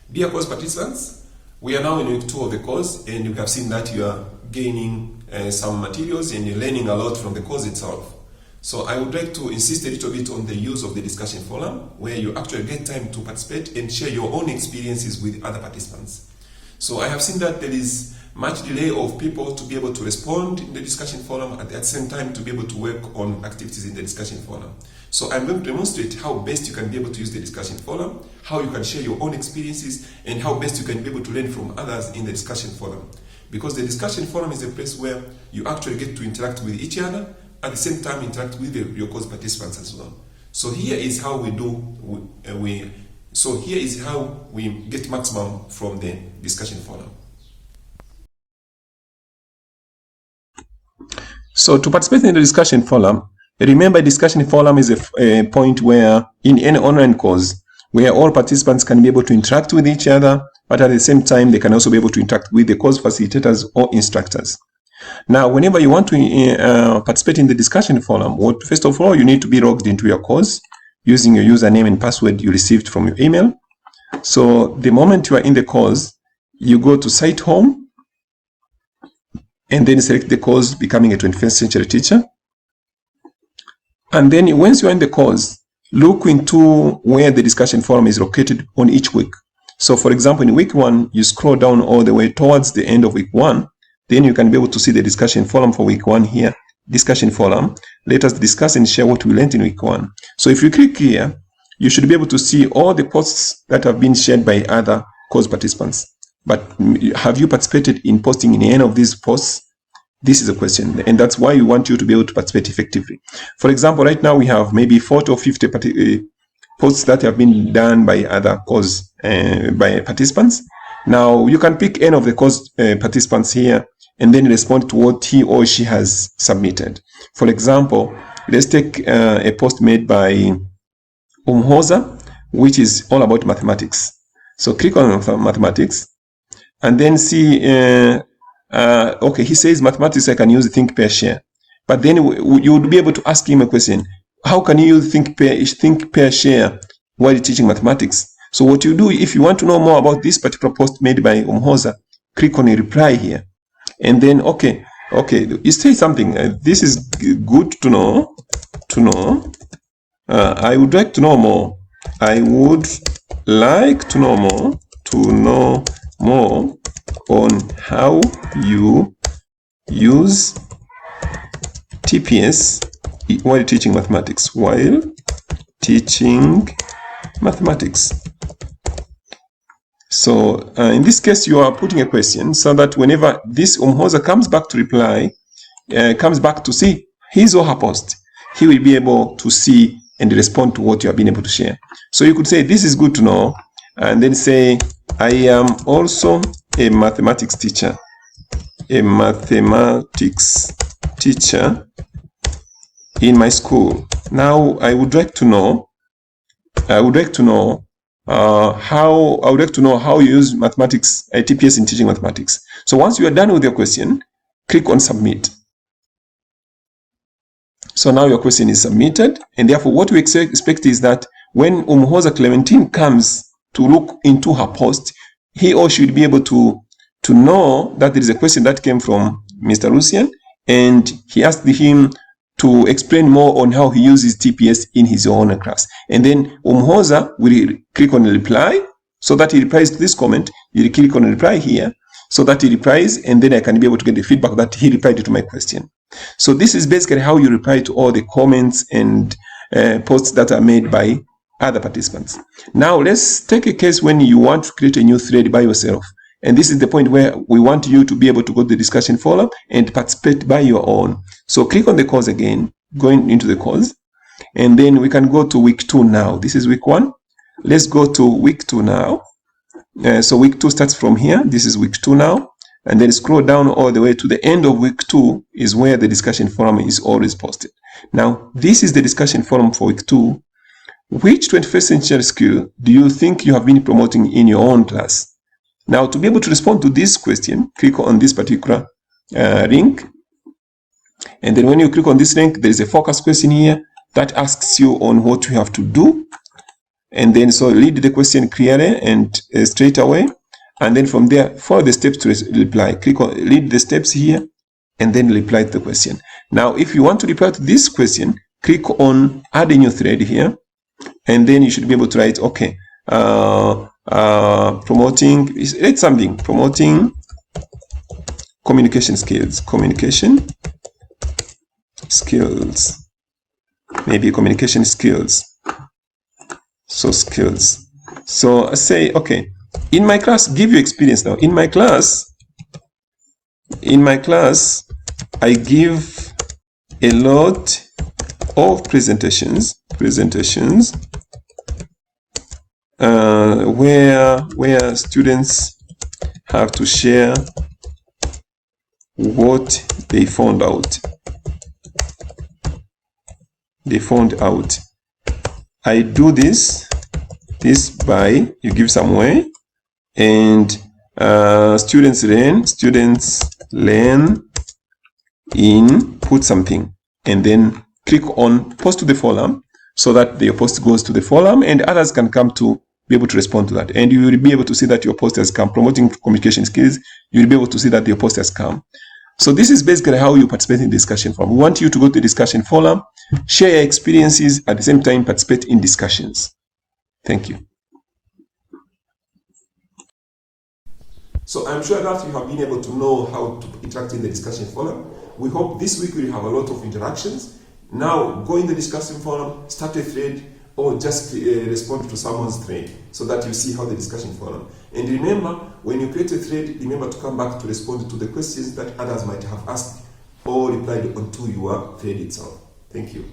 Dear course participants, we are now in week 2 of the course, and you have seen that you are gaining some materials and you're learning a lot from the course itself. So I would like to insist a little bit on the use of the discussion forum, where you actually get time to participate and share your own experiences with other participants. So I have seen that there is much delay of people to be able to respond in the discussion forum, at the same time to be able to work on activities in the discussion forum. So I'm going to demonstrate how best you can be able to use the discussion forum, how you can share your own experiences, and how best you can be able to learn from others in the discussion forum. Because the discussion forum is a place where you actually get to interact with each other, at the same time interact with your course participants as well. So here is how we get maximum from the discussion forum. So to participate in the discussion forum, remember discussion forum is a point where in any online course where all participants can be able to interact with each other, but at the same time they can also be able to interact with the course facilitators or instructors. Now, whenever you want to participate in the discussion forum, first of all, you need to be logged into your course using your username and password you received from your email. So the moment you are in the course, you go to site home and then select the course Becoming a 21st Century Teacher. And then once you are in the course, look into where the discussion forum is located on each week. So for example, in week 1, you scroll down all the way towards the end of week 1, then you can be able to see the discussion forum for week 1 here. Discussion forum, let us discuss and share what we learned in week 1. So if you click here, you should be able to see all the posts that have been shared by other course participants. But have you participated in posting in any of these posts? This is a question, and that's why we want you to be able to participate effectively. For example, right now we have maybe 40 or 50 posts that have been done by other course by participants. Now you can pick any of the course participants here and then respond to what he or she has submitted. For example, let's take a post made by Umhoza, which is all about mathematics. So click on mathematics and then see, okay, he says mathematics I can use think, pair, share. But then you would be able to ask him a question. How can you think, pair, share while teaching mathematics? So what you do, if you want to know more about this particular post made by Umhoza, click on a reply here. And then, okay, you say something. This is good to know. I would like to know more. I would like to know more on how you use TPS while teaching mathematics. So in this case, you are putting a question so that whenever this Umhoza comes back to reply, comes back to see his or her post, he will be able to see and respond to what you have been able to share. So you could say, this is good to know, and then say, I am also a mathematics teacher. In my school. Now I would like to know how you use mathematics, TPS in teaching mathematics. So once you are done with your question, click on submit. So now your question is submitted, and therefore what we expect is that when Umhoza Clementine comes to look into her post, he or she will be able to know that there is a question that came from Mr. Lucian, and he asked him to explain more on how he uses TPS in his own class. And then Umhoza will click on reply, so that he replies to this comment. He'll click on reply here, so that he replies, and then I can be able to get the feedback that he replied to my question. So this is basically how you reply to all the comments and posts that are made by other participants. Now let's take a case when you want to create a new thread by yourself. And this is the point where we want you to be able to go to the discussion forum and participate by your own. So click on the course again, going into the course, and then we can go to week 2 now. This is week 1. Let's go to week 2 now. So week 2 starts from here. This is week 2 now. And then scroll down all the way to the end of week 2 is where the discussion forum is always posted. Now, this is the discussion forum for week 2. Which 21st century skill do you think you have been promoting in your own class? Now, to be able to respond to this question, click on this particular link. And then when you click on this link, there is a focus question here that asks you on what you have to do And then so read the question clearly and straight away. And then from there, follow the steps to reply. Click on read the steps here and then reply to the question. Now, if you want to reply to this question, click on add a new thread here. And then you should be able to write, okay, promoting, write something, promoting communication skills, maybe communication skills. So skills. So say, okay, in my class, give you experience now. In my class, I give a lot of presentations where students have to share what they found out. I do this by, you give some way, and students learn in, put something, and then click on post to the forum, so that your post goes to the forum and others can come to be able to respond to that. And you will be able to see that your post has come. Promoting communication skills, you will be able to see that your post has come. So this is basically how you participate in the discussion forum. We want you to go to the discussion forum, share your experiences, at the same time participate in discussions. Thank you. So I'm sure that you have been able to know how to interact in the discussion forum. We hope this week we'll have a lot of interactions. Now go in the discussion forum, start a thread, or just respond to someone's thread so that you see how the discussion forum. And remember, when you create a thread, remember to come back to respond to the questions that others might have asked or replied onto your thread itself. Thank you.